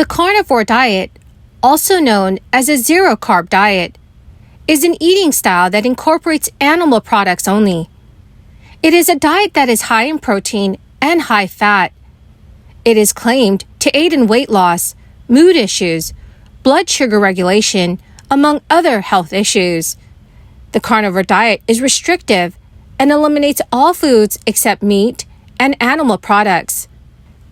The carnivore diet, also known as a zero-carb diet, is an eating style that incorporates animal products only. It is a diet that is high in protein and high fat. It is claimed to aid in weight loss, mood issues, blood sugar regulation, among other health issues. The carnivore diet is restrictive and eliminates all foods except meat and animal products.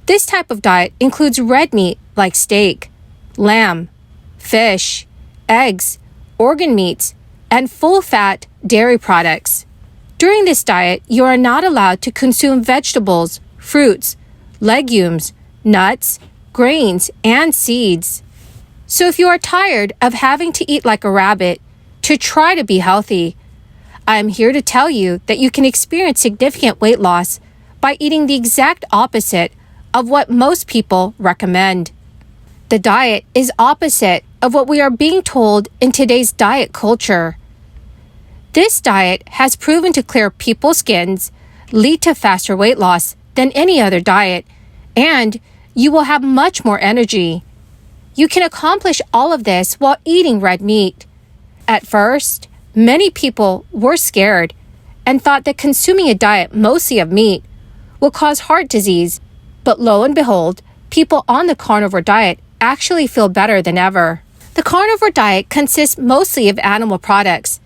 This type of diet includes red meat like steak, lamb, fish, eggs, organ meats, and full-fat dairy products. During this diet, you are not allowed to consume vegetables, fruits, legumes, nuts, grains, and seeds. So if you are tired of having to eat like a rabbit to try to be healthy, I am here to tell you that you can experience significant weight loss by eating the exact opposite of what most people recommend. The diet is opposite of what we are being told in today's diet culture. This diet has proven to clear people's skins, lead to faster weight loss than any other diet, and you will have much more energy. You can accomplish all of this while eating red meat. At first, many people were scared and thought that consuming a diet mostly of meat will cause heart disease, but lo and behold, people on the carnivore diet actually feel better than ever. The carnivore diet consists mostly of animal products.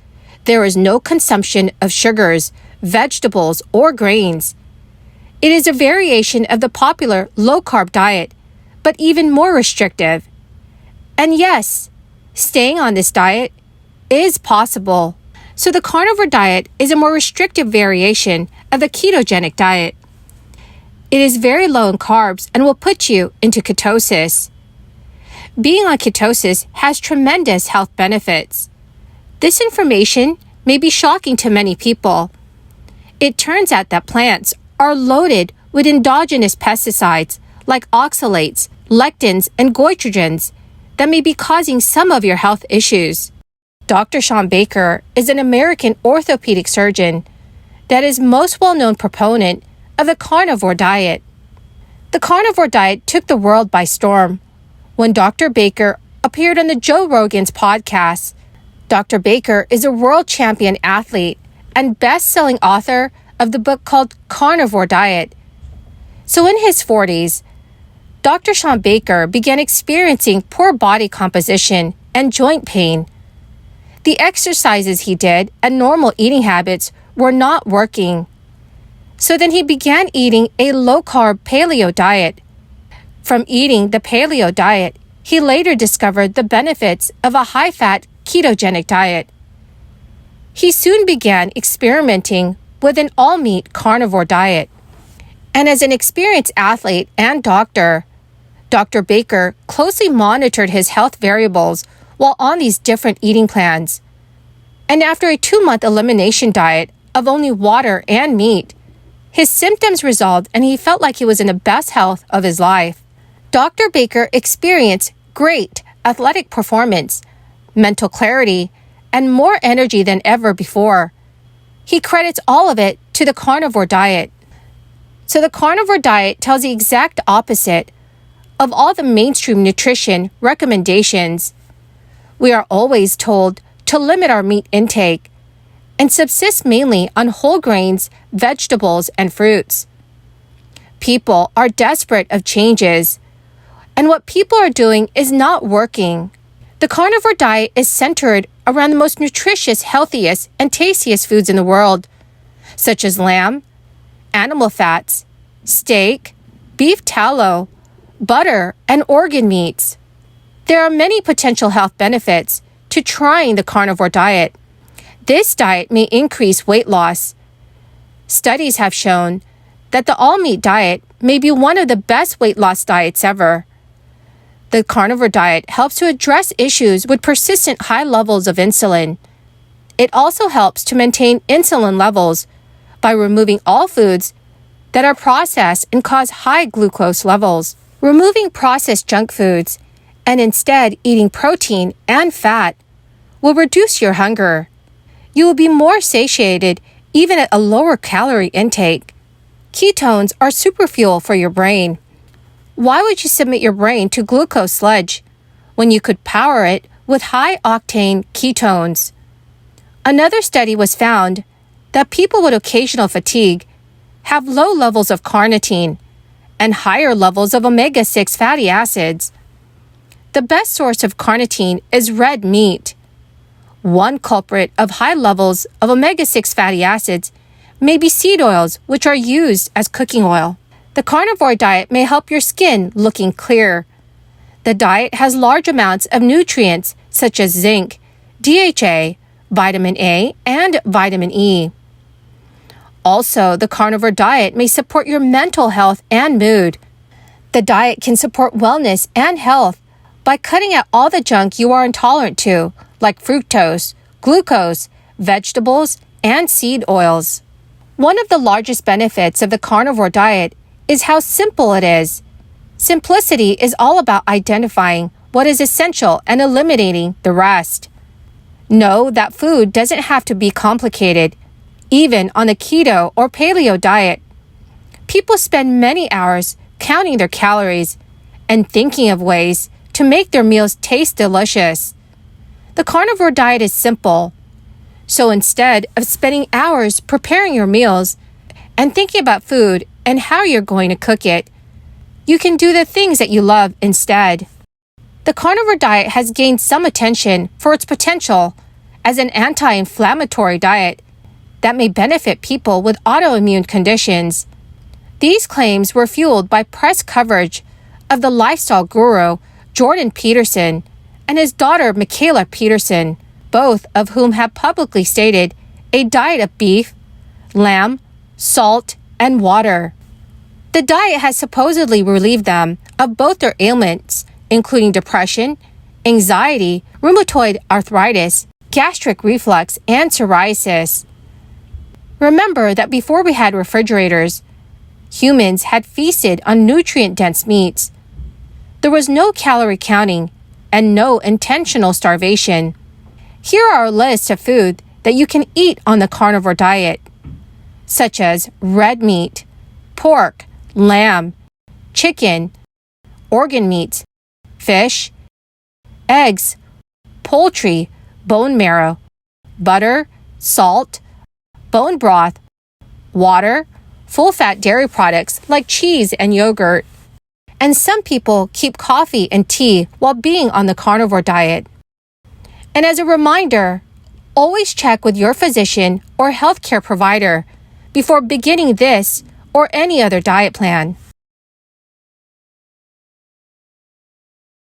There is no consumption of sugars, vegetables, or grains. It is a variation of the popular low-carb diet, but even more restrictive. And yes, staying on this diet is possible. So the carnivore diet is a more restrictive variation of the ketogenic diet. It is very low in carbs and will put you into ketosis. Being on ketosis has tremendous health benefits. This information may be shocking to many people. It turns out that plants are loaded with endogenous pesticides like oxalates, lectins, and goitrogens that may be causing some of your health issues. Dr. Shawn Baker is an American orthopedic surgeon that is most well-known proponent of the carnivore diet. The carnivore diet took the world by storm when Dr. Baker appeared on the Joe Rogan's podcast. Dr. Baker is a world champion athlete and best-selling author of the book called Carnivore Diet. So in his 40s, Dr. Shawn Baker began experiencing poor body composition and joint pain. The exercises he did and normal eating habits were not working. So then he began eating a low-carb paleo diet. From eating the paleo diet, he later discovered the benefits of a high-fat ketogenic diet. He soon began experimenting with an all-meat carnivore diet. And as an experienced athlete and doctor, Dr. Baker closely monitored his health variables while on these different eating plans. And after a 2-month elimination diet of only water and meat, his symptoms resolved and he felt like he was in the best health of his life. Dr. Baker experienced great athletic performance, mental clarity, and more energy than ever before. He credits all of it to the carnivore diet. So the carnivore diet tells the exact opposite of all the mainstream nutrition recommendations. We are always told to limit our meat intake and subsist mainly on whole grains, vegetables, and fruits. People are desperate of changes, and what people are doing is not working. The carnivore diet is centered around the most nutritious, healthiest, and tastiest foods in the world, such as lamb, animal fats, steak, beef tallow, butter, and organ meats. There are many potential health benefits to trying the carnivore diet. This diet may increase weight loss. Studies have shown that the all-meat diet may be one of the best weight loss diets ever. The carnivore diet helps to address issues with persistent high levels of insulin. It also helps to maintain insulin levels by removing all foods that are processed and cause high glucose levels. Removing processed junk foods and instead eating protein and fat will reduce your hunger. You will be more satiated even at a lower calorie intake. Ketones are superfuel for your brain. Why would you submit your brain to glucose sludge when you could power it with high-octane ketones? Another study was found that people with occasional fatigue have low levels of carnitine and higher levels of omega-6 fatty acids. The best source of carnitine is red meat. One culprit of high levels of omega-6 fatty acids may be seed oils, which are used as cooking oil. The carnivore diet may help your skin looking clear. The diet has large amounts of nutrients such as zinc, DHA, vitamin A, and vitamin E. Also, the carnivore diet may support your mental health and mood. The diet can support wellness and health by cutting out all the junk you are intolerant to, like fructose, glucose, vegetables, and seed oils. One of the largest benefits of the carnivore diet is how simple it is. Simplicity is all about identifying what is essential and eliminating the rest. Know that food doesn't have to be complicated, even on a keto or paleo diet. People spend many hours counting their calories and thinking of ways to make their meals taste delicious. The carnivore diet is simple. So instead of spending hours preparing your meals and thinking about food and how you're going to cook it, you can do the things that you love instead. The carnivore diet has gained some attention for its potential as an anti-inflammatory diet that may benefit people with autoimmune conditions. These claims were fueled by press coverage of the lifestyle guru Jordan Peterson and his daughter Michaela Peterson, both of whom have publicly stated a diet of beef, lamb, salt, and water. The diet has supposedly relieved them of both their ailments, including depression, anxiety, rheumatoid arthritis, gastric reflux, and psoriasis. Remember that before we had refrigerators, humans had feasted on nutrient-dense meats. There was no calorie counting and no intentional starvation. Here are a list of food that you can eat on the carnivore diet, such as red meat, pork, lamb, chicken, organ meats, fish, eggs, poultry, bone marrow, butter, salt, bone broth, water, full-fat dairy products like cheese and yogurt. And some people keep coffee and tea while being on the carnivore diet. And as a reminder, always check with your physician or healthcare provider before beginning this or any other diet plan.